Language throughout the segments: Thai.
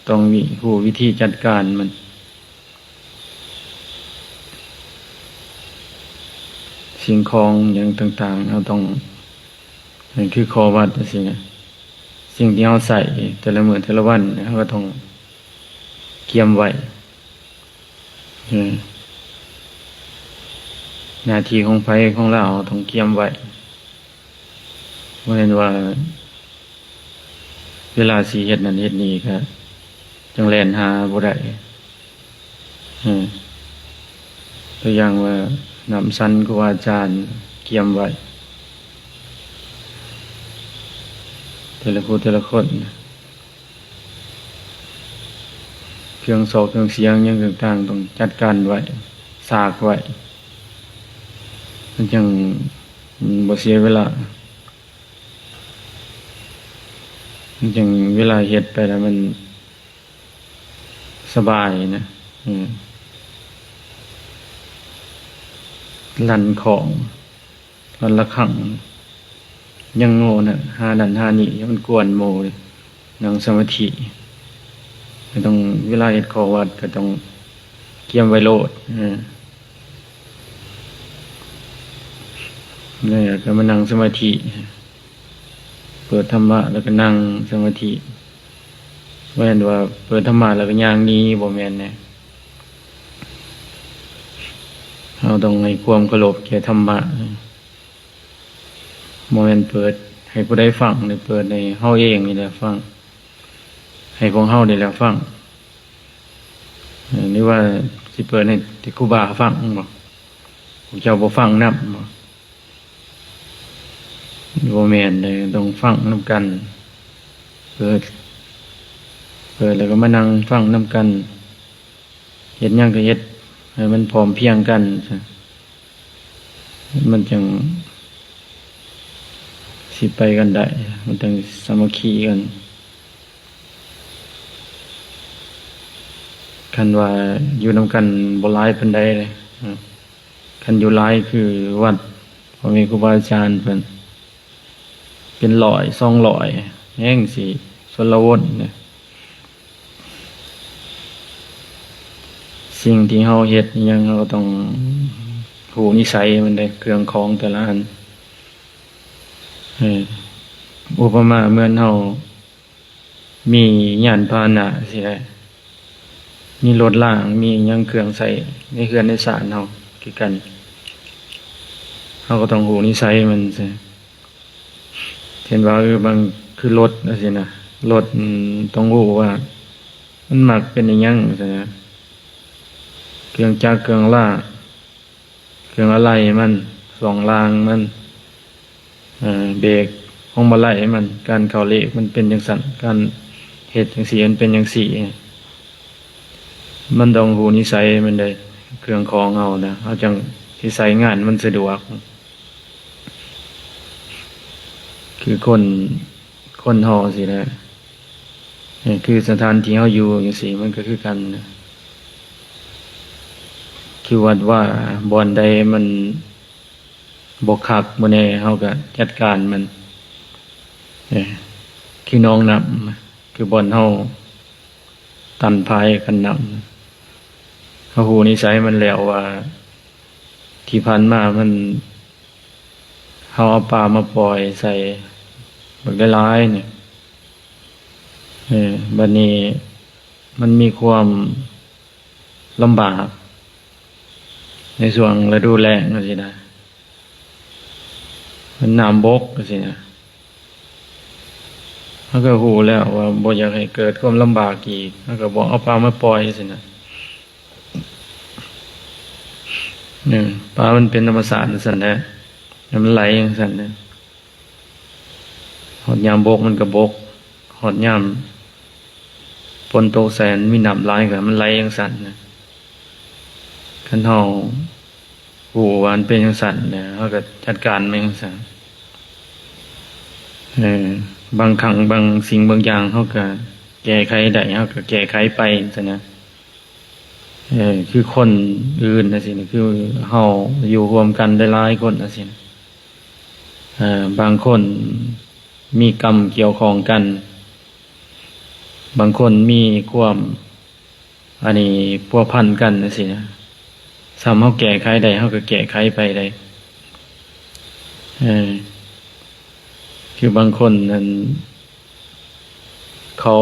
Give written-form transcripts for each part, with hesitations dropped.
ต้องมีผู้วิธีจัดการมันสิ่งของอย่างต่างๆเราต้องนั่นคือข้อวัดสินะสิ่งที่เราใส่แต่ละมื้อแต่ละวันเราก็ต้องเกียมไว้หน้าที่ของไผของเราต้องเกียมไว้เพราะฉะนั้นว่าเวลาสิเฮ็ดนั่นเฮ็ดนี่ก็จังแล่นหาบ่ได้ตัวอย่างว่านำสันครูอาจารย์เกียมไว้แต่ละผู้แต่ละคนเครื่องสอกเครื่องเสียงอย่างต่างๆต้องจัดการไว้สากไว้มันจังบ่เสียเวลามันจังเวลาเฮ็ดไปแล้วมันสบายนะลั่นของลั่นละครั้งยังโง่น่ะหานั่นหานี่มันกวนโมเลยนั่งสมาธิก็ต้องเวลาเฮ็ดข้อวัดก็ต้องเกียมไว้โลดนี่ก็มานั่งสมาธิเปิดธรรมะแล้วก็นั่งสมาธิบ่แม่นว่าเปิดธรรมะแล้วก็ย่างหนีบ่แม่นแน่เราต้องให้ความเคารพแก่ธรรมะบ่แม่นเปิดให้ผู้ใดฟังหรือเปิดในเฮาเองนี่แหละฟังให้พวกเฮานี่แหละฟังหรือว่าสิเปิดให้ที่ครูบาฟังบ่พวกเจ้าบ่ฟังนำบ่แม่นเลยต้องฟังนำกันเปิดแล้วก็มานั่งฟังนำกันเฮ็ดหยังก็เฮ็ดให้มันพร้อมเพรียงกันมันจังสิไปกันได้มันจังสามัคคีกันคันว่าอยู่นำกันบ่หลายปานใดเลยคันอยู่หลายคือวัดพอมีครูบาอาจารย์เพิ่นเป็น100 200แห่งสิชลวนเนี่ยสิ่งที่เฮาเฮ็ดยังเราต้องรู้นิสัยมันได้เครื่องของแต่ละอันอุปมาเหมือนเฮามียานพาหนะสิได้มีรถล้างมีหยังเครื่องใส่ในเรือนในศาลเฮาคือกันเฮาก็ต้องรู้นิสัยมันซิเช่นว่าบางคือรถจังซี่นะรถต้องรู้ว่ามันมักเป็นอิหยังจังซี่นะเครื่องจักรเครื่องลากเครื่องอะไรมันสองรางมันเบรกพวงมาลัยมันการเข้าเลขมันเป็นจังซั่นการเฮ็ดจังซี่มันเป็นจังซี่มันต้องรู้นิสัยมันได้เครื่องของเฮานะเฮาจังสิใช้งานมันสะดวกคือคนเฮาสินะคือสถานที่เฮาอยู่จังซี่มันก็คือกันนะคือวัดว่าบ่อนใดมันบ่คักบ่แน่เฮาก็จัดการมันคือน้องนำคือบ่อนเฮาตันภายกันนำเฮาฮู้นิสัยมันแล้วว่าที่ผ่านมามันเฮาเอาปลามาปล่อยใส่บักหลายๆนี่บัดนี้มันมีความลำบากในช่วงฤดูแล้งจังซี่นะมันน้ำบกจังซี่นะเฮาก็ฮู้แล้วว่าบ่อยากให้เกิดความลำบากอีกเฮาก็บ่เอาปลามาปล่อยจังซี่นะปลามันเป็นธรรมชาติจังซั่นแหละมันไหลจังซั่นนะฮอดยามบกมันก็บกฮอดยามฝนตกแสนมีน้ำหลายก็มันไหลจังซั่นนะคันเฮาฮู้ว่ามันเป็นจังซั่นเนี่ยเฮาก็จัดการมันจังซั่นบางครั้งบางสิ่งบางอย่างเฮาก็แก้ไขได้เฮาก็แก้ไขไปจังนะคือคนอื่นจังซี่นี่คือเฮาอยู่ร่วมกันได้หลายคนจังซี่บางคนมีกรรมเกี่ยวข้องกัน บางคนมีความอันนี้พัวพันกันนะสินะสามเฮาแก้ไขได้เฮาก็แก้ไขไปได้คือบางคนนั้นเขา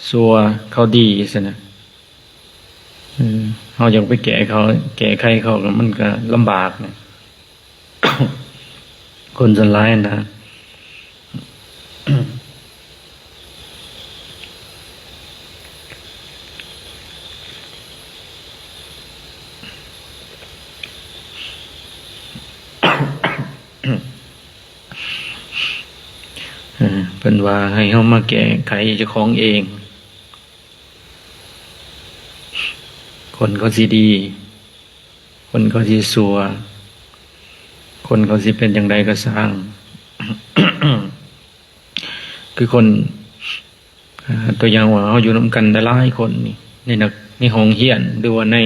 ซัวเขาดีสินะเฮาอยากไปแก้เขาแก้ไขเขาก็มันก็ลำบากนะ คนส่วนหลายนะเป็นว่าให้เฮามาแก้ไขเจ้าของเองคนเขาสิดีคนเขาสิสัวคนเขาสิเป็นอย่างไรก็สร้าง คือคนตัวอย่างว่าเขาอยู่นำกันได้หลายคนนี่ในห้องเรียนหรือว่าใน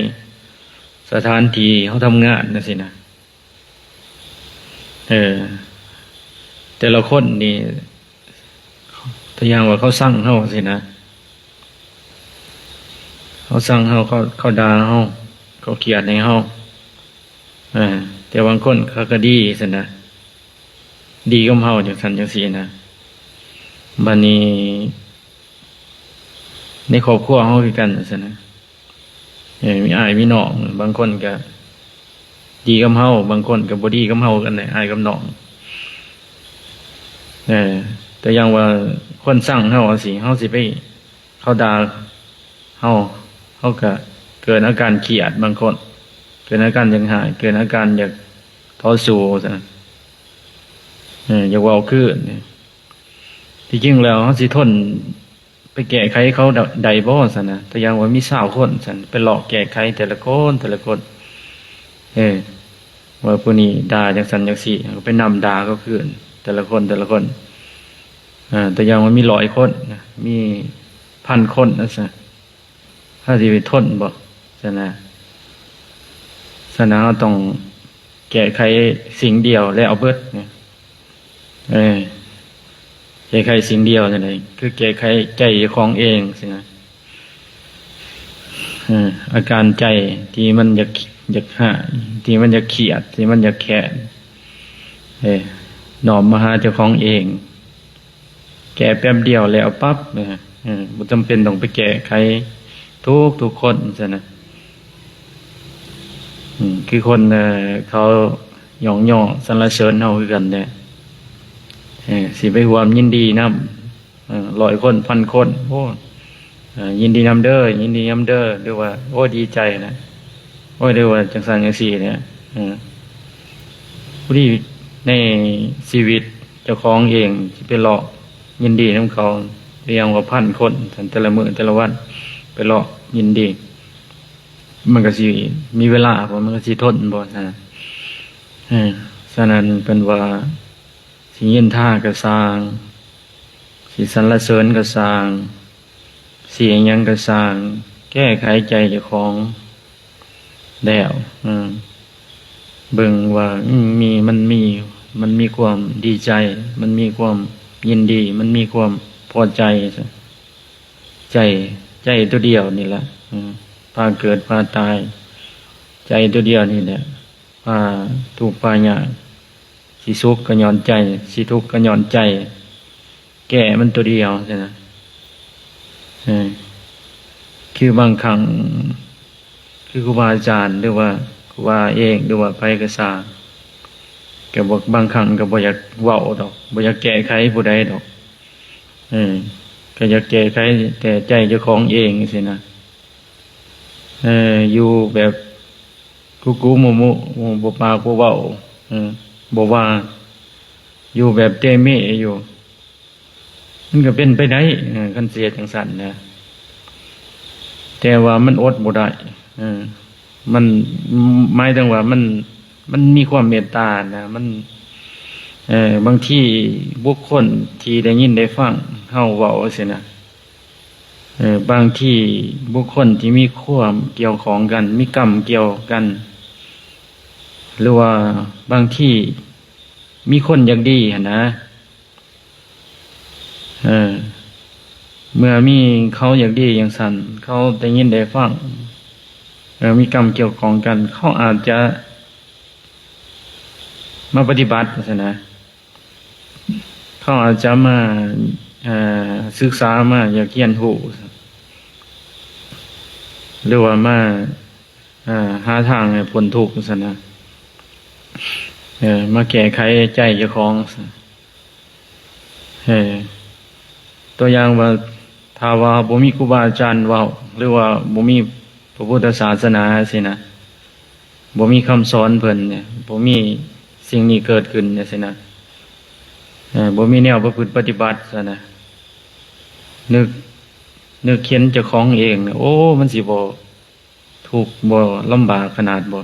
สถานที่เขาทำงานนะสินะแต่ละคนนี่ตัวอย่างว่าเขาสั่งเขาสินะเขาสั่งเขาด่าเขาเกลียดในเขาแต่บางคนเขาก็ดีสินะดีกับเขาอย่างสันอย่างสีนะบัดนี้ในครอบครัวเขาคือกันสินะมีอ้ายมีน้องบางคนก็ดีกับเขาบางคนก็บ่ดีกับเขากันเลยอ้ายกับน้องแต่อย่างว่าคนสั่งเขาสิเขาสิไปเขาด่าเขาก็เกิดอาการเครียดบางคนเกิดอาการยังหายเกิดอาการอยากท้อสู้ซะอยากเว้าขึ้นที่จริงแล้วเขาสิทนไปแก้ไขเขาใดบ่ซั่นนะแต่อย่างว่ามี20คนซั่นไปหลอกแก้ไขแต่ละคนว่าผู้นี้ด่าจังซั่นจังซี่ก็ไปนำด่าเขาขึ้นแต่ละคนแต่อย่างว่ามี100คนมี1,000คนนั่นซะถ้าสิไปทนบ่ซั่นนะเราต้องแก้ไขสิ่งเดียวแล้วเอาเบิดแก้ไขสิ่งเดียวนั่นเองคือแก้ไขใจของเองสินะอาการใจที่มันอยากหายที่มันอยากเขียดที่มันอยากแค้นน้อมมาหาเจ้าของเองแก้แป๊บเดียวแล้วปั๊บบ่จำเป็นต้องไปแก้ไขทุกคนสินะคือคนเขาหยองย่อสรรเสริญเฮาคือกันเนี่ยสิไปรวมยินดีนำ100 คน1,000 คนโอ้ยินดีนำเด้อยินดีนำเด้อหรือว่าโอ้ดีใจนะโอ้เรียกว่าจังซั่นจังซี่เนี่ยผู้ที่ในชีวิตเจ้าของเองสิไปหลอกยินดีนำเขาเรียงว่า1,000 คนแต่ละมื้อแต่ละวันไปหลอกยินดีมันก็สิมีเวลาบ่มันก็สิทนบ่ซั่นฉะนั้นเป็นว่าสิยินท่าก็สร้างสิสรรเสริญก็สร้างสิหยังก็สร้างแก้ไขใจเจ้าของแล้วเบิ่งว่ามันมีความดีใจมันมีความยินดีมันมีความพอใจใจตัวเดียวนี่แหละพาเกิดพาตายใจตัวเดียวนี่แหละพาทุกข์พายากสิสุขก็ย้อนใจสิทุกข์ก็ย้อนใจแก่มันตัวเดียวใช่ไหมคือบางครั้งคือครูบาอาจารย์หรือว่าครูบาเองหรือว่าไผก็สร้างก็บอกบางครั้งก็บ่อยากเว้าดอกบ่อยากแก้ไขผู้ใดดอกก็อยากแก้ไขแต่ใจเจ้าของเองสินะอยู่แบบกูมุบ่ปากบ่เว้าบ่ว่าอยู่แบบเตเมอยู่มันก็เป็นไปได้คันเสียจังซั่นนะแต่ว่ามันอดบ่ได้มันหมายถึงว่ามันมีความเมตตานะมันบางทีบุคคลที่ได้ยินได้ฟังเฮาเว้าซี่นะบางที่บุคคลที่มีความเกี่ยวของกันมีกรรมเกี่ยวกันหรือว่าบางที่มีคนอยากดีหั่นนะ เมื่อมีเขาอยากดีอย่างสันเขาได้ยินได้ฟังมีกรรมเกี่ยวข้องกันเขาอาจจะมาปฏิบัตินะเขาอาจจะมาศึกษามาอยากเรียนรู้หรือว่ามาหาทางให้พ้นทุกข์นะมาแก้ไขใจเจ้าของตัวอย่างว่าถ้าว่าบ่มีครูบาอาจารย์เว้าหรือว่าบ่มีพระพุทธศาสนาสินะบ่มีคำสอนเพิ่นเนี่ยบ่มีสิ่งนี้เกิดขึ้นเนี่ยสินะบ่มีแนวประพฤติปฏิบัติซะนะนึกเขียนเจ้าของเองเนี่ยโอ้มันสิบ่ทุกข์บ่ลำบากขนาดบ่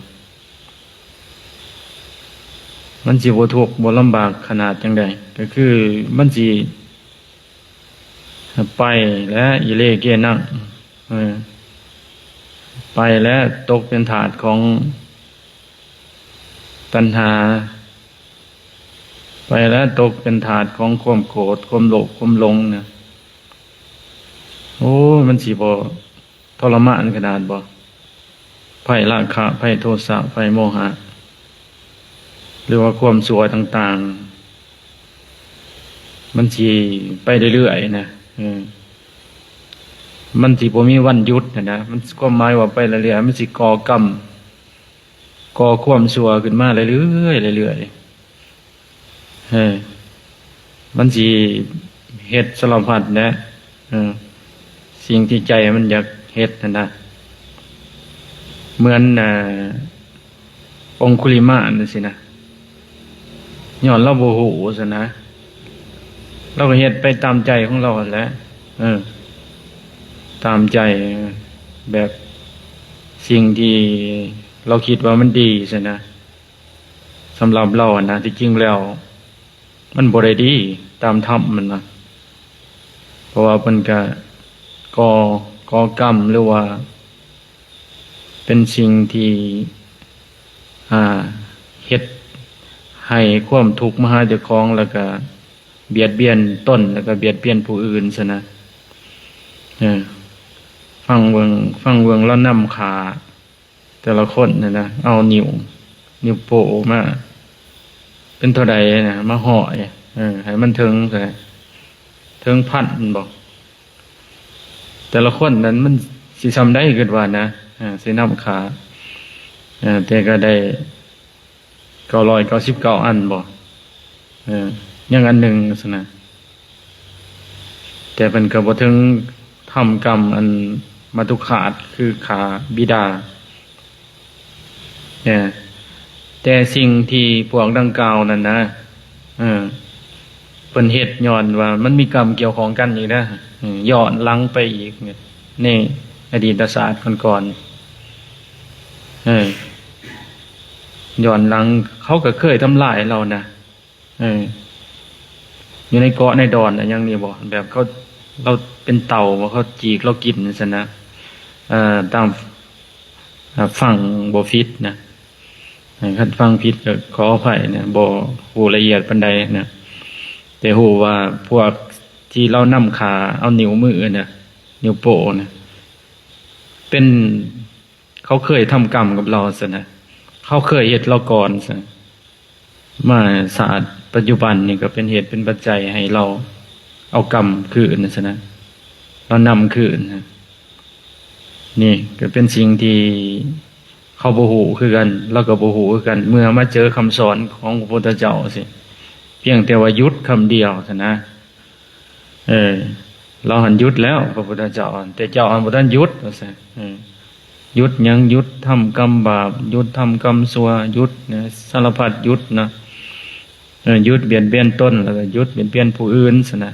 มันสิบ่ทุกข์บ่ลำบากขนาดจังใดก็คือมันสิไปและอิเลเกนังไปและตกเป็นถาสของตัณหาไปแล้วตกเป็นถาสของความโกรธความโลภความหลงนะโอ้มันสิบ่ทรมานขนาดบ่ไฟราคะไฟโทสะไฟโมหะหรือว่าความชั่วต่างๆมันสิไปเรื่อยๆนะมันสิบ่มีวันหยุดนะมันความหมายว่าไปเรื่อยๆมันสิก่อกรรมก่อความชั่วขึ้นมาเรื่อยๆเรื่อยๆมันสิเฮ็ดสารพัดนะสิ่งที่ใจมันอยากเฮ็ดนะเหมือนองคุลิมานนั่นสินะย้อนเราบ่ฮู้ซะนะเราก็เฮ็ดไปตามใจของเราแหละตามใจแบบสิ่งที่เราคิดว่ามันดีซะนะสำหรับเรานะที่จริงแล้วมันบ่ได้ดีตามธรรมมันนะเพราะว่าเพิ่นก็ก่อกรรมหรือว่าเป็นสิ่งที่เฮ็ดให้ความทุกข์มาหาเจ้าของแล้วก็เบียดเบียนตนแล้วก็เบียดเบียนผู้อื่นซะนะฟังเบิ่งแล้วนำขาแต่ละคนนะเอานิ้วโป้มาเป็นเท่าใดนะมาห่อยให้มันถึงพันบอกแต่ละคนนั้นมันสิทำได้เกิดว่านะสินำขาแต่ก็ได้999อันบ่ยังอันหนึ่งซะนะแต่เป็นก็บ่ถึงทำกรรมอันมาตุขาดคือขาบิดาแต่สิ่งที่พวกดังกล่าวนั่นนะเพิ่นเฮ็ดย้อนว่ามันมีกรรมเกี่ยวข้องกันอีกนะย้อนหลังไปอีกเนี่ยในอดีตศาสตร์ก่อนย้อนหลังเขาก็เคยทำลายเรานะอยู่ในเกาะในดอนอย่างนี้บ่แบบเราเป็นเต่าว่าเขาจีกเรากินซะนะตามฝั่งบ่ฟิตนะคันฟังผิดก็ขออภัยนะบ่ฮู้ละเอียดปานใดนะแต่ฮู้ว่าพวกที่เรานำขาเอานิ้วมือนะนิ้วโป้นะเป็นเขาเคยทำกรรมกับเราซะนะเขาเคยเฮ็ดเราก่อนซะมาศาสตร์ปัจจุบันนี่ก็เป็นเหตุเป็นปัจจัยให้เราเอากรรมคืนซะนะเรานำคืนนะนี่ก็เป็นสิ่งที่เขาบ่ฮู้คือกันเราก็บ่ฮู้คือกันเมื่อมาเจอคำสอนของพระพุทธเจ้าสิเพียงแต่ว่าหยุดคำเดียวซะนะเราหันหยุดแล้วพระพุทธเจ้าแต่เจ้าอันบ่ทันหยุดว่าซั่นหยุดหยังหยุดทำกรรมบาปหยุดทำกรรมชั่วหยุดนะสารพัดหยุดนะหยุดเบียดเบียนตนแล้วก็หยุดเบียดเบียนผู้อื่นซะนะ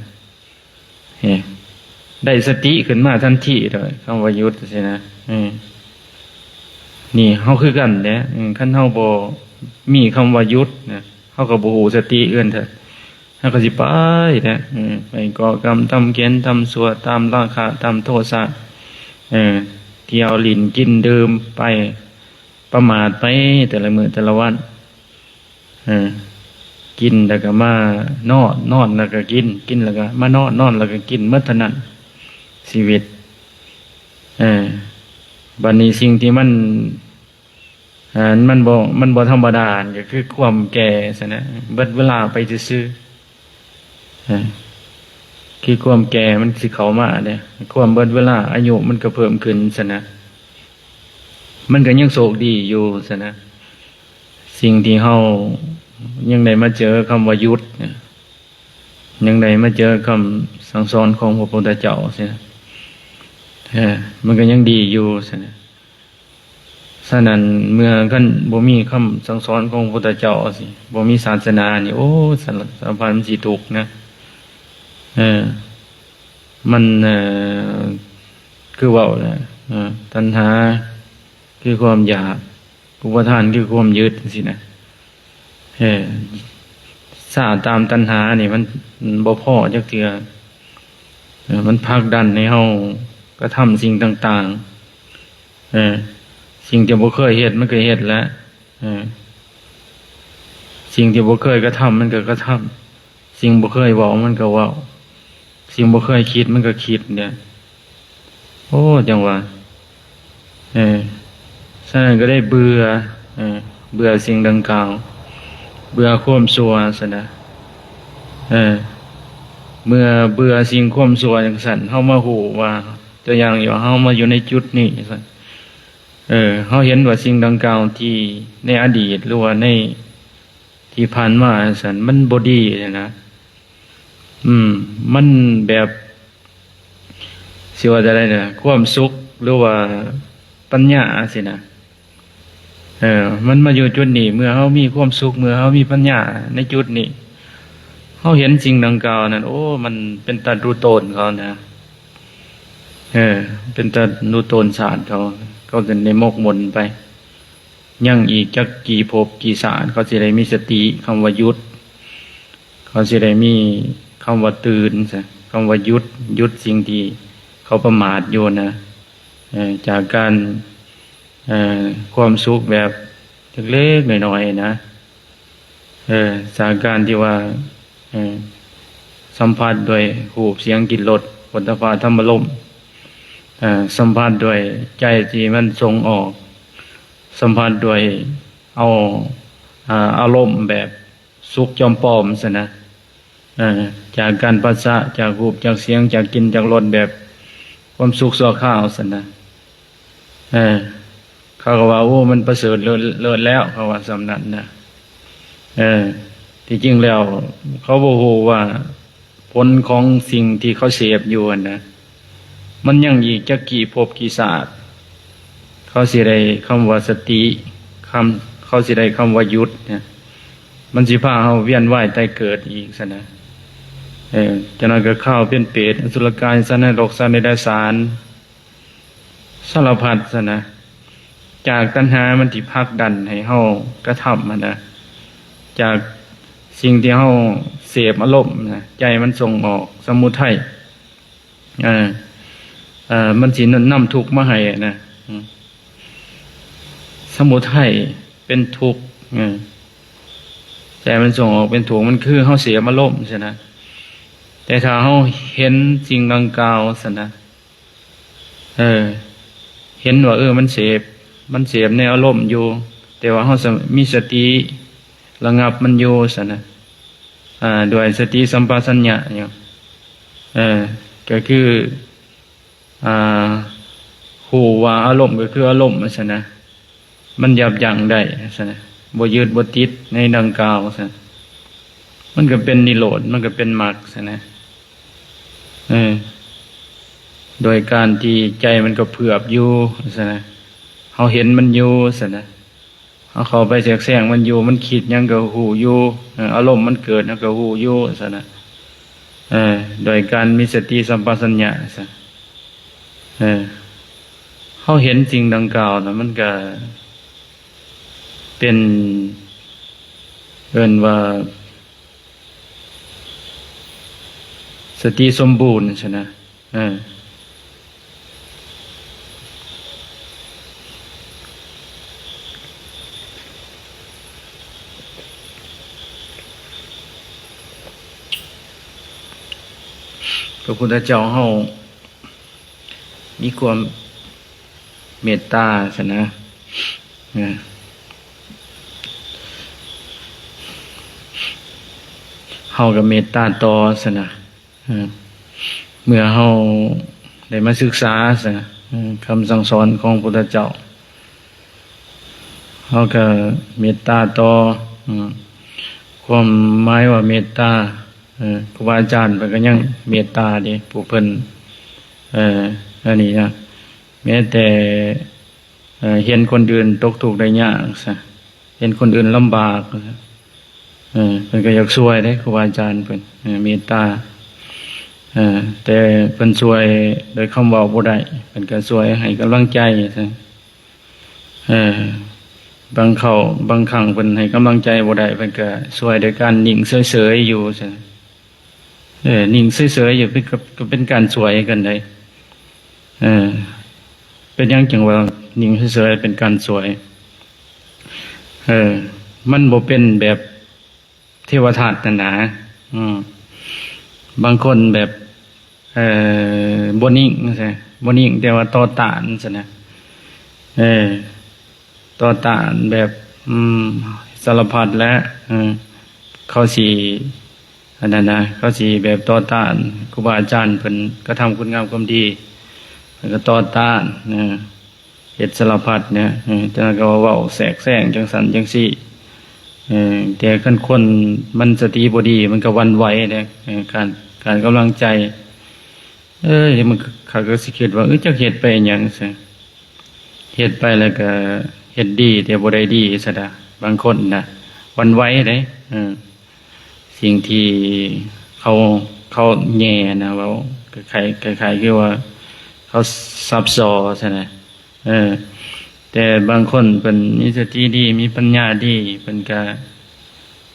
ได้สติขึ้นมาทันทีเลยคำว่าหยุดสินะนี่เฮาคือกันเนี่ยคันเฮาบ่มีคำว่าหยุดนะเฮาก็บ่ฮู้สติเอื้อนเถอะเฮาก็สิไปนะไปก่อกรรมทำเกณฑ์ทำชั่วตามราคะตามโทสะเที่ยวลิ้นกินดื่มไปประมาทไปแต่ละมื้อแต่ละวันกินแล้วก็มานอนแล้วก็กินแล้วก็มานอนแล้วก็กินหมดเท่านั้น ชีวิตบัดนี้สิ่งที่มันบ่ธรรมดาก็คือความแก่ซะนะเบิดเวลาไปซื่อๆคือความแก่มันสิเข้ามาเนี่ยความเบิดเวลาอายุมันก็เพิ่มขึ้นซะนะมันก็ยังโชคดีอยู่ซะนะสิ่งที่เฮายังได้มาเจอคำว่ายุทธยังได้มาเจอคำสั่งสอนของพระพุทธเจ้าซะนะมันก็ยังดีอยู่ซะนะฉะนั้นเมื่อกันบ่มีคำสั่งสอนของพระพุทธเจ้าสิบ่มีศาสนานี่โอ้สัมพันธ์มันสิทุกข์นะมันคือเว้านะตัณหาคือความอยากอุปทานคือความยึดสินะสร้างตามตัณหานี่มันบ่พอจักเทื่อมันผลักดันให้เฮากระทำสิ่งต่างๆสิ่งที่บ่เคยเฮ็ดมันก็เฮ็ดแล้วสิ่งที่บ่เคยกระทำมันก็กระทำสิ่งบ่เคยเว้ามันก็เว้าสิ่งบ่เคยคิดมันก็คิดเนี่ยโอ้จังว่าฉะนั้นก็ได้เบื่อสิ่งดังกล่าวเบื่อความชั่วซะนะเมื่อเบื่อสิ่งความชั่วจังซั่นเฮามาฮู้ว่าตัวอย่างอยู่เฮามาอยู่ในจุดนี้ซั่นเฮาเห็นว่าสิ่งดังกล่าวที่ในอดีตหรือว่าในที่ผ่านมาซั่นมันบ่ดีนะมันแบบสิว่าจะได้น่ะความสุขหรือว่าปัญญาสินะมันมาอยู่จุดนี้เมื่อเฮามีความสุขเมื่อเฮามีปัญญาในจุดนี้เฮาเห็นสิ่งดังกล่าวนั้นโอ้มันเป็นตารู้ตนเขานะเป็นตารู้ตนศาสตร์เขาจะในมกมนไปยังอีกจักกี่ภพกี่ศาสตร์เขาสิได้มีสติคำว่าหยุดเขาสิได้มีคำว่าตื่นซะคำว่าหยุดสิ่งที่เขาประมาทอยู่นะจากการความสุขแบบเล็กๆหน่อยๆนะจากการที่ว่าสัมผัสด้วยรูปเสียงกลิ่นรสโผฏฐัพพะธรรมารมณ์สัมผัสด้วยใจที่มันทรงออกสัมผัสด้วยเอาอารมณ์แบบสุขจอมปลอมซะนะจากการปัสสะจากรูปจากเสียงจากกลิ่นจากรสแบบความสุขชั่วคราวซะนะเขาก็ว่าโอ้มันประเสริฐเลิศแล้วเขาว่าสำนั้นนะที่จริงแล้วเขาบ่ฮู้ว่าผลของสิ่งที่เขาเสพอยู่นะมันยังอีกจักกี่ภพกี่ศาสตร์เขาสิได้คำว่าสติเขาสิได้คำว่าหยุดเนี่ยมันสิพาเฮาเวียนว่ายตายเกิดอีกซะนะจังนั้นก็เข้าเป็นเปรตอสุรกายสัตว์นรกสัตว์เดรัจฉานสารพัดซะนะจากตัณหามันที่ผลักดันให้เฮากระทำมันนะจากสิ่งที่เฮาเสพอารมณ์นะใจมันส่งออกสมุทัยมันสินำทุกข์มาให้นะสมุทัยเป็นทุกข์ใจมันส่งออกเป็นทุกข์มันคือเฮาเสพอารมณ์ใช่นะแต่ถ้าเฮาเห็นสิ่งดังกล่าวซะนะเห็นว่ามันเสพในอารมณ์อยู่แต่ว่าเฮามีสติระงับมันอยู่ซะนะด้วยสติสัมปชัญญะเนี่ยก็คือฮู้ว่าอารมณ์ก็คืออารมณ์ซะนะมันยับยั้งได้ซะนะบ่ยึดบ่ติดในดังกล่าวซะมันก็เป็นนิโรธมันก็เป็นมรรคซะนะโดยการที่ใจมันก็เผือบอยู่ซะนะเฮาเห็นมันอยู่ซะนะเฮาเข้าไปแทรกแซงมันอยู่มันคิดหยังก็ฮู้อยู่อารมณ์มันเกิดแล้วก็ฮู้อยู่ซะนะโดยการมีสติสัมปชัญญะซะเฮาเห็นสิ่งดังกล่าวนะมันก็เป็นว่าสติสมบูรณ์ใช่นะพระพุทธเจ้าเฮา มีความเมตตาซะนะเฮาก็เมตตาต่อซะนะเมื่อเฮาได้มาศึกษาซะคำสั่งสอนของพระพุทธเจ้าเฮาก็เมตตาต่อความหมายว่าเมตตาครูบาอาจารย์เพิ่นก็ยังเมตตาเด้ผู้เพิ่นอันนี้นะแม้แต่เห็นคนอื่นตกทุกข์ได้ยากซะเห็นคนอื่นลำบากเพิ่นก็อยากช่วยเด้ครูบาอาจารย์เพิ่นเมตตาแต่เพิ่นช่วยโดยคำเว้าบ่ได้เพิ่นก็ช่วยให้กำลังใจซะบางครั้งเพิ่นให้กำลังใจบ่ได้เพิ่นก็ช่วยโดยการนิ่งเฉยๆอยู่ซะนิ่งเฉยๆอยู่ก็เป็นการช่วยกันได้เป็นหยังจังว่านิ่งเฉยๆเป็นการช่วยมันบ่เป็นแบบเทวทัตนั่นนะบางคนแบบบ่นิ่งใช่บ่นิ่งแต่ว่าต่อต้านซะนะต่อต้านแบบสารพัดและเขาสิอันนั้นนะเขาสิแบบต่อต้านครูบาอาจารย์เพิ่นก็ทำคุณงามความดีเพิ่นก็ต่อต้านเฮ็ดสารพัดเนี่ยแต่ก็เว้าแทรกแซงจังซั่นจังซี่แต่คันคนมันสติบ่ดีมันก็หวั่นไหวเด้การกำลังใจมันเขาก็สิคิดว่าจักเฮ็ดไปหยังซะเฮ็ดไปแล้วก็เฮ็ดดีแต่บ่ได้ดีซะดะบางคนน่ะหวั่นไหวเด้สิ่งที่เขาแย่นะว่าคล้ายๆคือว่าเขาซับซ้อนซะนะแต่บางคนเป็นมีสติดีมีปัญญาดีเป็นก็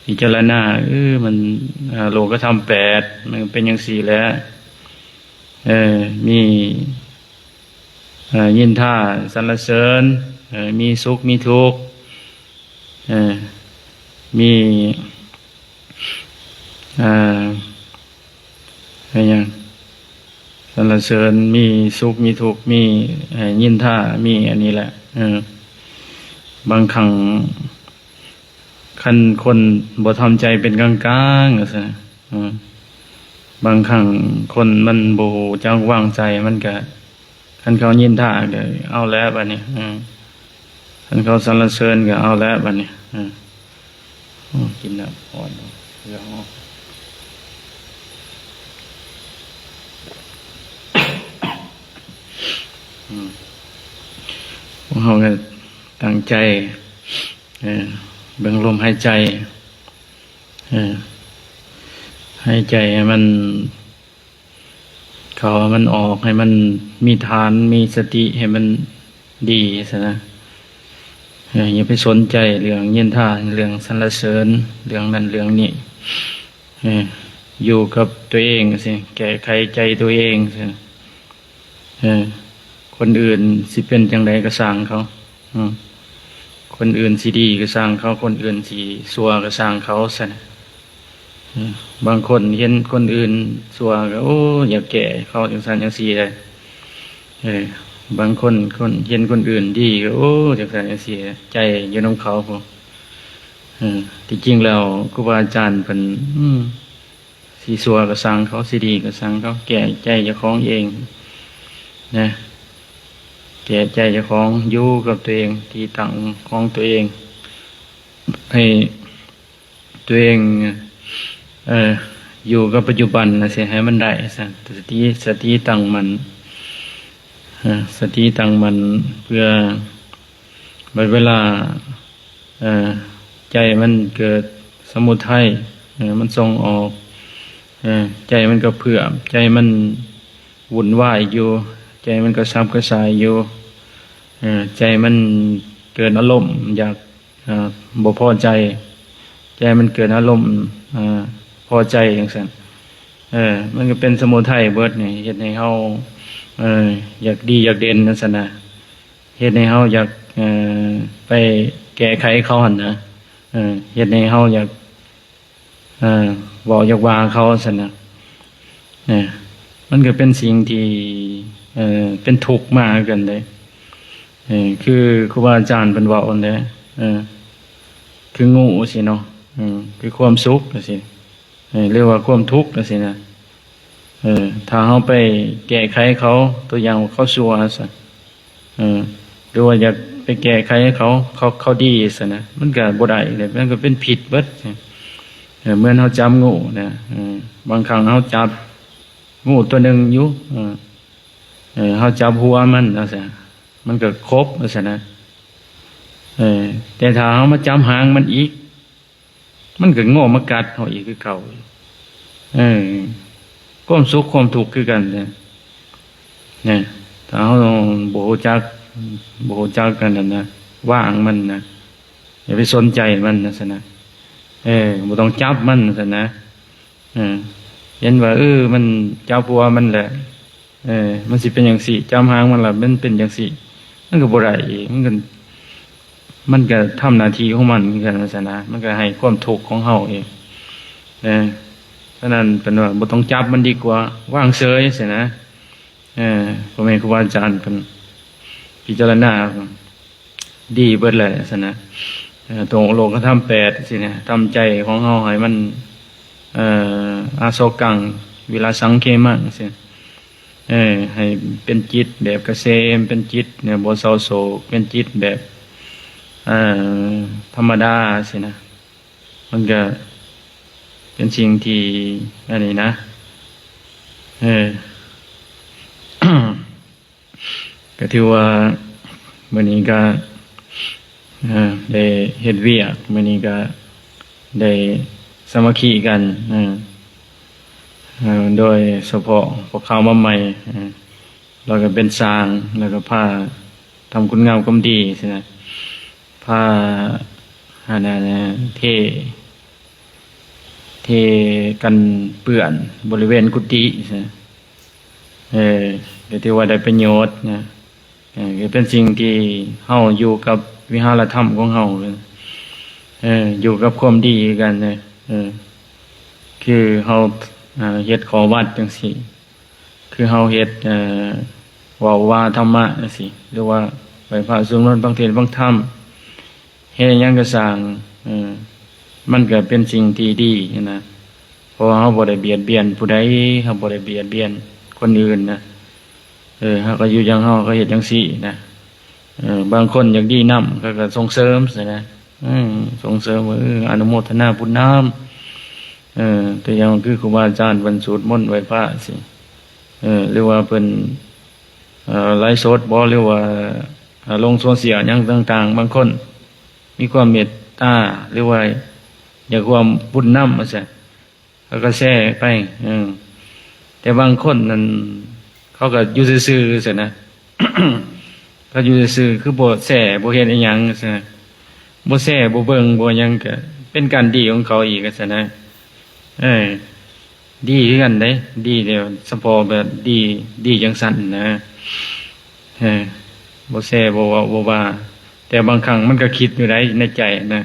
พิจารณามันโลกธรรม8มันเป็นอย่างสี่แล้วมียินท่าสรรเสริญมีสุขมีทุกข์มีอะไรอย่างสรรเสริญมีสุขมีทุกข์มียินท่ามีอันนี้แหละบางครั้งคันคนบ่ทำใจเป็นกลางๆซะบางครั้งคนมันบ่จักวางใจมันก็คันเขายินท่าก็เอาแล้วบัดนี้คันเขาสรรเสริญก็เอาแล้วบัดนี้กินน้ำอ่อนเดี๋ยวพวกเราก็ตั้งใจเบิ่งลมหายใจหายใจให้มันเข้ามันออกให้มันมีฐานมีสติให้มันดีซะนะอย่าไปสนใจเรื่องยินท่าเรื่องสรรเสริญเรื่องนั้นเรื่องนี้อยู่กับตัวเองสิแก้ไขใจตัวเองสิคนอื่นสิเป็นจังไดก็สร้างเขาคนอื่นสิดีก็สร้างเขาคนอื่นสิชั่วก็สร้างเขาซะบางคนเห็นคนอื่นชั่วก็อยากแก่เขาจังซั่นจังซี่ได้บางคนเห็นคนอื่นดีก็จังซั่นจังซี่ใจอยู่นำเขาพุ่นที่จริงแล้วครูบาอาจารย์เพิ่นสิชั่วก็สร้างเขาสิดีก็สร้างเขาแก่ใจเจ้าของเองนะแก่ใจเจ้าของอยู่กับตัวเองที่ตั้งของตัวเองให้ตัวเองอยู่กับปัจจุบันนะสิให้มันได้สติตั้งมันสติตั้งมันเพื่อเวลาใจมันเกิดสมุทัยมันส่งออกใจมันก็เผื่อใจมันวุ่นวายอยู่ใจมันก็ซับกระส่ายอยู่ใจมันเกิดอารมณ์อยากบ่พอใจใจมันเกิดอารมณ์พอใจอย่างนั้นมันก็เป็นสมุทัยเบิดนี่เฮ็ดให้เฮาอยากดีอยากเด่นนั่นซั่นน่ะเฮ็ดให้เฮาอยากไปแก้ไขเขาหั่นนะเฮ็ดให้เฮาอยากเว้าอยากว่าเขาซั่นน่ะมันก็เป็นสิ่งที่ เป็นทุกข์มากันเด้คือครูบาอาจารย์เพิ่นเว้าอันเด้คือโง่สิเนาะคือความสุขจังซี่เรียกว่าความทุกข์จังซี่นะถ้าเฮาไปแก้ไขเขาตัวอย่างเขาชั่วซะหรือว่าอยากไปแก้ไขให้เขาดีซะนะมันก็บ่ได้เลยมันก็เป็นผิดเบิดเหมือนเฮาจับงูนะบางครั้งเฮาจับงูตัวหนึงอยู่เฮาจับหัวมันจังซี่มันก็ครบจังซี่นะแต่ถ้าเฮามาจับหางมันอีกมันก็โง่มากัดเฮาอีกคือเก่าความสุขความทุกข์คือกันเนี่ยถ้าเฮาบ่รู้จักกันนั่นนะว่างมันนะอย่าไปสนใจมันนะซั่นนะบ่ต้องจับมันซั่นนะเห็นว่ามันจับหัวมันแหละมันสิเป็นจังซี่จับหางมันล่ะมันเป็นจังซี่มันก็บ่ได้อีกมันก็ทำหน้าที่ของมันเหมือนกันว่าซั่นนะมันก็ให้ความทุกข์ของเฮาเองเพราะนั้นเป็นว่าบ่ต้องจับมันดีกว่าวางเฉยซั่นนะพ่อแม่ครูบาอาจารย์เพิ่นพิจารณาดีเบิดเลยซั่นนะตรงโลกธรรม8สินะทำใจของเฮาให้มันอาโศกังวิลาสังเขมังสิให้เป็นจิตแบบเกษมเป็นจิตเนี่ยบ่เศร้าโศกเป็นจิตแบบธรรมดาสินะมันก็เป็นสิ่งที่อันนี้นะก็ถือว่ามื้อนี้ก็ได้เฮ็ดเวียกมื้อนี้ก็ได้สามัคคีกันโดยเฉพาะพวกเขามาใหม่เราก็เป็นสร้างแล้วก็พาทำคุณงามความดีสินะพาเทกันเปื้อนบริเวณกุฏิสิก็ถือว่าได้ประโยชน์นะก็เป็นสิ่งที่เฮาอยู่กับวิหารธรรมของเฮาอยู่กับความดีกันเลยคือเฮาเฮ็ดขอวัดจังซี่คือเฮาเฮ็ดว่าธรรมะจังซี่หรือว่าไปพระสวดมนต์บางเทศน์บางธรรมเฮ็ดหยังก็สร้างมันก็เป็นสิ่งที่ดีนะเพราะเฮาบ่ได้เบียดเบียนผู้ใดเฮาบ่ได้เบียดเบียนคนอื่นนะเฮาก็อยู่อย่างเฮาก็เฮ็ดจังซี่นะบางคนอยากดีนำก็ส่งเสริมซินะส่งเสริมว่าอนุโมทนาบุญนำตัวอย่างคือครูบาอาจารย์เพิ่นสวดมนต์ไหว้พระสิหรือว่าเพิ่นไลฟ์สดบ่หรือว่าลงโซเชียลหยังต่างๆบางคนมีความเมตตาหรือว่าอยากความบุญนำว่าซั่นเขาก็แชร์ไปแต่บางคนนั้นเขาก็อยู่ซื่อๆซั่นนะ ก็อยู่ซื่อๆคือบ่แชร์บ่เฮ็ดอีหยังซั่นนะบ่แชร์บ่เบิ่งบ่หยังก็เป็นการดีของเขาอีกซั่นนะดีคือกันเด้ดีเดียวสปอแบบดีจังซั่นนะบ่แชร์บ่ว่าแต่บางครั้งมันก็คิดอยู่ในใจนะ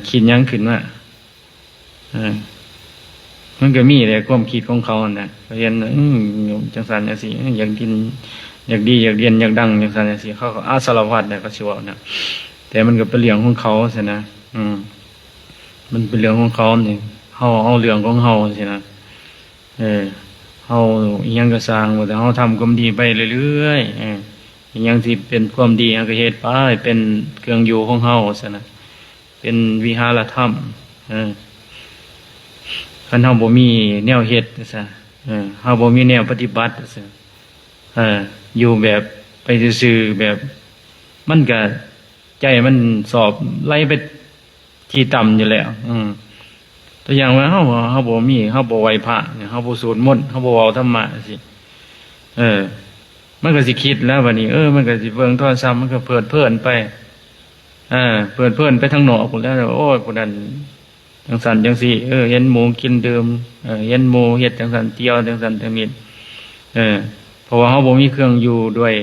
คิดหยังขึ้นมามันก็มีแต่ความคิดของเขาน่ะเรียนจังซั่นจังซี่อยากกินอยากดีอยากเรียนอยากดังจังซั่นจังซี่เขาก็อาสารพัดน่ะก็สิว่านะแต่มันก็เป็นเรื่องของเขาซั่นนะมันเป็นเรื่องของเขานี่เฮาเอาเรื่องของเฮาสินะเฮาอีหยังก็สร้างว่าแต่เฮาทำความดีไปเรื่อยๆอีหยังที่เป็นความดีเฮาก็เฮ็ดไปเป็นเครื่องอยู่ของเฮาซั่นนะเป็นวิหารธรรมคันเฮาบ่มีแนวเฮ็ดซะเฮาบ่มีแนวปฏิบัติซะอยู่แบบไปซื่อๆแบบมันก็ใจมันสอบไล่ไปที่ต่ำอยู่แล้วตัวอย่างว่าเฮาบ่มีเฮาบ่ไหว้พระเนี่ยเฮาบ่สวดมนต์เฮาบ่เว้าธรรมะสิมันก็สิคิดแล้วบัดนี้มันก็สิเบิ่งโทรศัพท์มันก็เพลินไปเพลินไปทางนอกพุ่นแล้วโอ้ยผู้นั้นจังซั่นจังซี่เห็นหมูกินดื่มเห็นหมูเฮ็ดจังซั่นเที่ยวจังซั่นจังนี้เพราะว่าเฮาบ่มีเครื่องอยู่ด้วย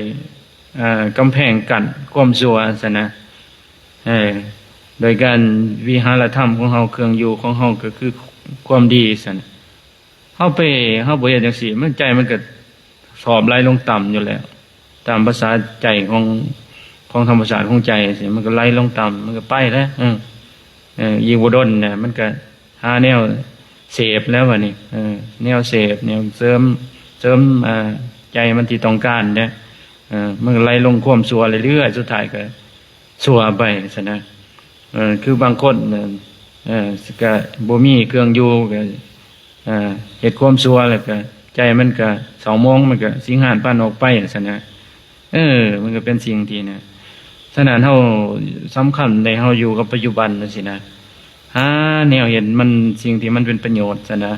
กำแพงกั้นความชั่วซั่นนะโดยการวิหารธรรมของเฮาเครื่องอยู่ของเฮาก็คือความดีซั่นเฮาบ่เฮ็ดจังซี่มันใจมันก็ สอบไหลลงต่ำอยู่แล้วตามภาษาใจของธรรมชาติของใจสิมันก็ไหลลงต่ำมันก็ไปแล้วยีบดนเนี่ยมันก็หาแนวเสพแล้ววะนี่แนวเสพแนวเสริมใจมันที่ต้องการเนี่ยมันก็ไหลลงความชั่วเรื่อยๆสุดท้ายก็ชั่วไปซะนะคือบางคนก็บ่มีเครื่องอยู่ก็เฮ็ดความชั่วแล้วก็ใจมันก็2 โมงมันก็สิงหานปานออกไปซะนะมันก็เป็นสิ่งที่นะฉะนั้นเฮาสำคัญในเฮาอยู่กับปัจจุบันนั่นสินะหาแนวเห็นมันสิ่งที่มันเป็นประโยชน์ซะนะ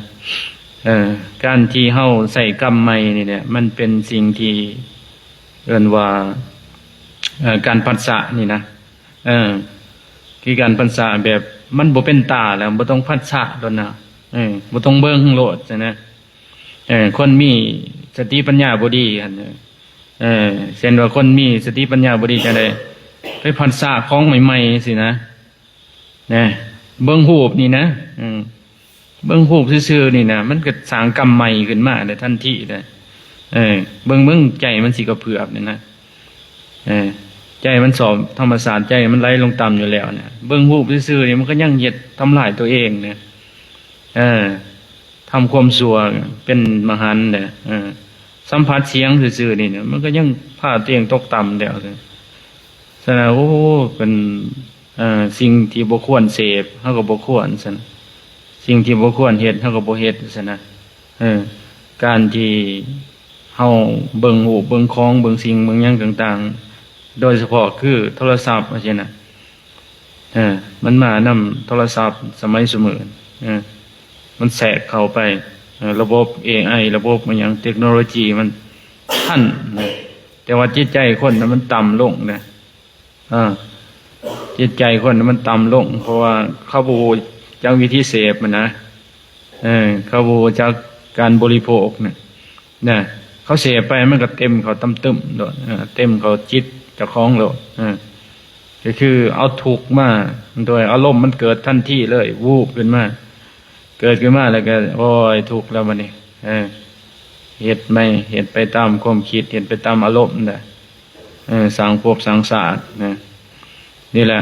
การที่เฮาใส่กรรมใหม่นี่เนี่ยมันเป็นสิ่งที่เรียกว่าการปัสสะนี่นะคือการปัสสะแบบมันบ่เป็นตาแล้วบ่ต้องปัสสะดอกนะบ่ต้องเบิ่งโลดซะนะคนมีสติปัญญาบ่ดีหั่นเช่นว่าคนมีสติปัญญาบ่ดีจังได๋ไปปัสสะของใหม่ๆสินะเบิ่งรูปนี่นะเบิ่งรูปซื่อๆนี่นะมันก็สร้างกรรมใหม่ขึ้นมาได้ทันทีเลยเบิ่งใจมันสิกระเพื่อมนี่นะใจมันสอบธรรมศาสตร์ใจมันไหลลงต่ำอยู่แล้วเนี่ยเบิ่งรูปซื่อๆนี่มันก็ยังเฮ็ดทำลายตัวเองเนี่ยทำความชั่วเป็นมหันต์เนี่ยสัมผัสเสียงซื่อๆนี่เนี่ยมันก็ยังพาตัวเองตกต่ำแล้วเลยฉะนั้นโอ้เป็นสิ่งที่บ่ควรเสพเฮาก็บ่ควรซั่นสิ่งที่บ่ควรเฮ็ดเฮาก็บ่เฮ็ดซั่นนะการที่เฮาเบิ่งรูปเบิ่งของเบิ่งสิ่งเบิ่งหยังต่างๆโดยเฉพาะคือโทรศัพท์ว่าซั่นน่ะมันมานำโทรศัพท์สมัยเสมอมันแทรกเข้าไประบบ AI ระบบมันหยังเทคโนโลยีมันทันนะแต่ว่าจิตใจคนน่ะมันต่ำลงนะจิตใจคนมันต่ำลงเพราะว่าเขาบูจากวิธีเสพมันนะเขาบูจากการบริโภคเนี่ยเขาเสพไปมันก็เต็มเขาตึ้มๆโดดเต็มเขาจิตเจ้าของโดดก็คือเอาทุกข์มาโดยอารมณ์มันเกิดทันทีเลยวูบขึ้นมาเกิดขึ้นมาแล้วก็โอ้ยทุกข์แล้วมันนี่เหตุไม่เหตุไปตามความคิดเหตุไปตามอารมณ์นะสร้างภพสร้างศาสตร์นะนี่แหละ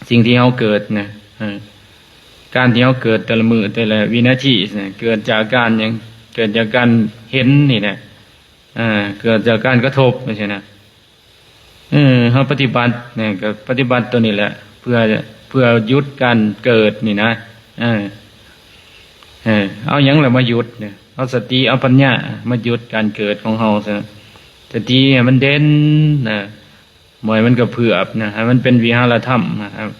สิ่งที่เขาเกิดนะการที่เขาเกิดแต่ละมือแต่ละวินาทีนะเกิดจากการยังเกิดจากการเห็นนี่นะเกิดจากการกระทบไม่ใช่นะเขาปฏิบัติเนี่ยก็ปฏิบัติตัวนี้แหละเพื่อหยุดการเกิดนี่นะเอาอย่างไรมาหยุดเนี่ยเอาสติเอาปัญญามาหยุดการเกิดของเขาซะสติมันเด่นนะหมายมันก็เผือบนะให้มันเป็นวิหารธรรมนะครับ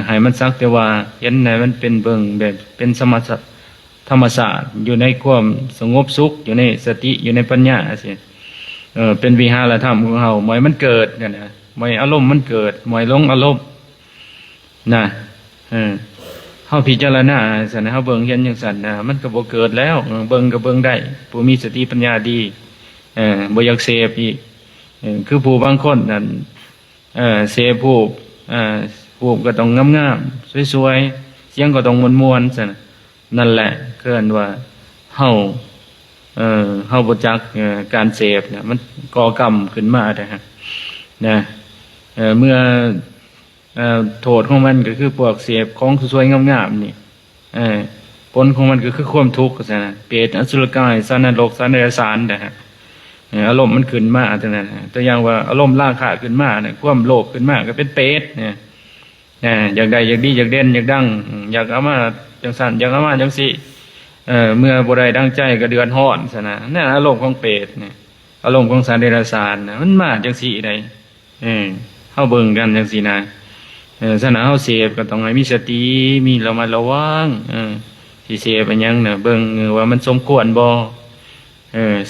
ให้มันสักแต่ว่าเห็นไหนมันเป็นเบิ่งแบบเป็นธรรมศาสตร์อยู่ในความสงบสุขอยู่ในสติอยู่ในปัญญาสิเป็นวิหารธรรมของเราหมายมันเกิดเนี่ยนะหมายอารมณ์มันเกิดหมายลงอารมณ์นะเฮาพิจารณาซั่นนะเฮาเบิ่งเห็นจังซั่นนะมันก็บ่เกิดแล้วเบิ่งก็เบิ่งได้ผู้มีสติปัญญาดีบ่อยากเสพอีกคือผู้บางคนนั่นเสพผู้ก็ต้องงามๆสวยๆเสียงก็ต้องม่วนๆซั่นนั่นแหละเกินว่าเฮาบ่จักการเสพเนี่ยมันก่อกรรมขึ้นมาได้ฮะนะเมื่อโทษของมันก็คือพวกเสพของสวยๆงามๆนี่ผลของมันก็คือความทุกข์ซั่นน่ะเปรตอสุรกายสัตว์นรกสัตว์เดรัจฉานนะฮะอารมณ์มันขึ้นมาจังนั้นตัวอย่างว่าอารมณ์ราคะขึ้นมาเนี่ยความโลภขึ้นมาก็เป็นเปรตเนี่ยอยากได้อยากดีอยากเด่นอยากดังอยากเอามาจังสั่นอยากเอามาจังสิเมื่อบ่ได้ดังใจก็เดือดร้อนซั่นน่ะนั่นอารมณ์ของเปรตเนี่ยอารมณ์ของสัตว์เดรัจฉานน่ะมันมาจังสิได้เฮาเบิ่งกันจังซี่นะฉะนั้นเฮาเสพก็ต้องให้มีสติมีระมัดระวังสิเสพอันหยังน่ะเบิ่งว่ามันสมควรบ่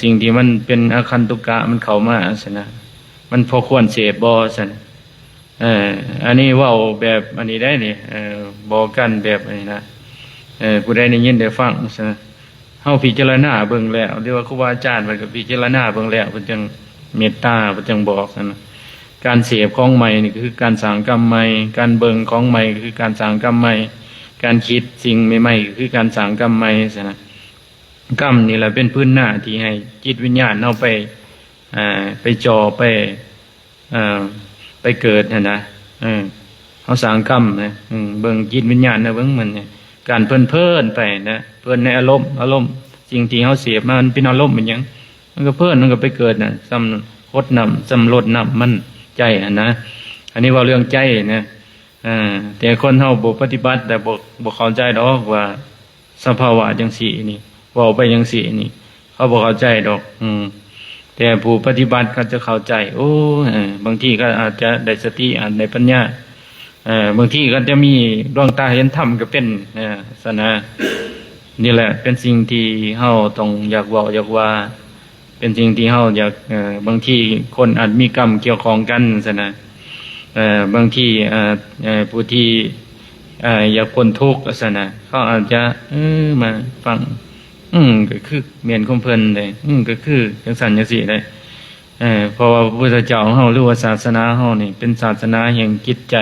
สิ่งที่มันเป็นอาคันตุกะมันเข้ามาซั่นน่ะมันพอควรเสพบ่ซั่นอันนี้เว้าแบบอันนี้ได้นี่บอกกันแบบนี้นะผู้ใดได้ยินได้ฟังซั่นเฮาพิจารณาเบิ่งแล้วเรียกว่าครูบาอาจารย์เพิ่นก็พิจารณาเบิ่งแล้วเพิ่นจึงเมตตาเพิ่นจึงบอกซั่นนะการเสพของใหม่นี่คือการสร้างกรรมใหม่การเบิ่งของใหม่คือการสร้างกรรมใหม่การคิดสิ่งใหม่ๆคือการสร้างกรรมใหม่ซั่นนะ กรรมนี่แหละเป็นพื้นหน้าที่ให้จิตวิญญาณเอาไปจอไปเกิดนะเขาสร้างกรรมนะเบิ่งจิตวิญญาณนะเบิ่งมันเนี่ยการเพลินไปนะเพลินในอารมณ์สิ่งที่เขาเสียมามันเป็นอารมณ์เป็นหยังมันก็เพลินมันก็ไปเกิดนะซ้ำคดนำซ้ำลดนำมันใจนะอันนี้ว่าเรื่องใจนะแต่คนเขาบ่ปฏิบัติแต่บ่เข้าใจดอกว่าสภาวะจังสี่นี่เว้าไปจังสี่นี่เขาบ่เข้าใจดอกแต่ผู้ปฏิบัติก็จะเข้าใจโอ้บางทีก็อาจจะได้สติอาจได้ปัญญาบางทีก็จะมีดวงตาเห็นธรรมก็เป็นศาสนานี่แหละเป็นสิ่งที่เฮาต้องอยากเว้าอยากว่าเป็นสิ่งที่เฮาอยากบางทีคนอาจมีกรรมเกี่ยวข้องกันซะนะบางทีผู้ที่อยากพ้นทุกข์ซะนะเขาอาจจะมาฟังก็คือเมียนของเพิ่นเลยก็คือจังสันจังสี่เลยเพราะว่าพระพุทธเจ้าของเฮาหรือว่าศาสนาเฮานี่เป็นศาสนาแห่งจิตใจ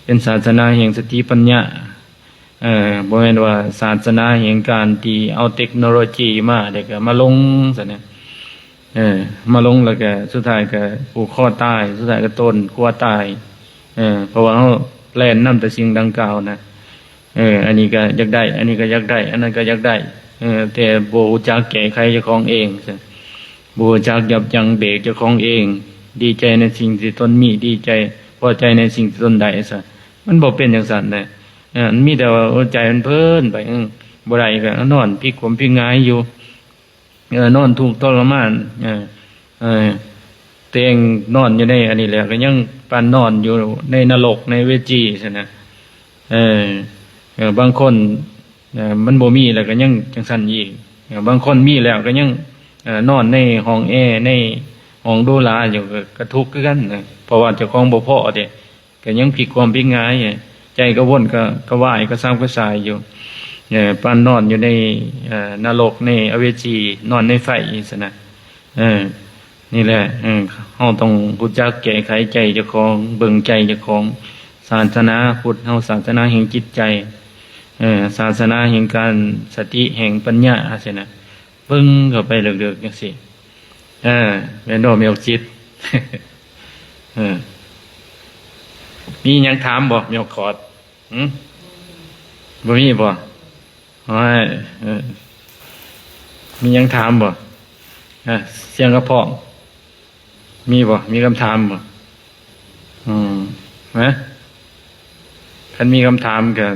เป็นศาสนาแห่งสติปัญญาบ่แม่นว่าศาสนาแห่งการที่เอาเทคโนโลยีมาแล้วก็มาลงซะนะมาลงแล้วก็สุดท้ายก็ผูกคอตายสุดท้ายก็ต้นกลัวตายเพราะว่าเฮาแล่นนำแต่สิ่งดังกล่าวนะอันนี้ก็อยากได้อันนี้ก็อยากได้อันนั้นก็อยากได้แต่บ่รู้จักแก้ไขเจ้าของเองซะบ่รู้จักยับยั้งเบรกเจ้าของเองดีใจในสิ่งที่ตนมีดีใจพอใจในสิ่งที่ตนได้ซะมันบ่เป็นจังซั่นเด้มันมีแต่ว่าใจมันเพลินไปบ่ได้ก็นอนพลิกขมพลิกหงายอยู่นอนทุกข์ทรมานตัวเองนอนอยู่ในอันนี้แหละก็ยังปานนอนอยู่ในนรกในเวจีซั่นนะบางคนมันบ่มีแล้วก็ยังจังซั่นอีกบางคนมีแล้วก็ยังนอนในห้องแอร์ในห้องดูหราอยู่ก็ทุกข์คือกันเพราะว่าเจ้าของบ่พอเด้ก็ยังพลิกความพลิกหงายใจก็วนก็ว่ายก็ซ้ำก็สายอยู่ปานนอนอยู่ในนรกในอเวจีนอนในไฟซั่นน่ะนี่แหละเฮาต้องรู้จักแก้ไขใจเจ้าของเบิ่งใจเจ้าของศาสนาพุทธเฮาศาสนาแห่งจิตใจศาสนาแห่งการสติแห่งปัญญาซั่นน่ะเบิ่งเข้าไปลึกๆจังซี่แม่นบ่มีออกจิตมีหยังถามบ่มีขอดบ่มีบ่มีหยังถามบ่เสียงกระเพาะมีบ่มีคำถามบ่คันมีคำถามก็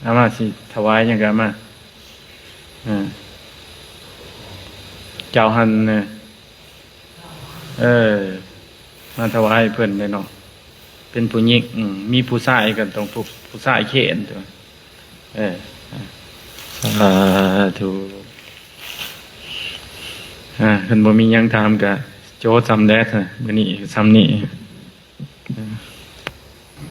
เอามาสิถวายหยังก็มาเจ้าหันมาถวายเพิ่นได้เนาะเป็นผู้หญิงมีผู้ชายกันต้องผู้ชายเข็นตัวสาธุคันบ่มีหยังถามก็โจทย์ซ้ำแดดมื้อนี้ซ้ำนี้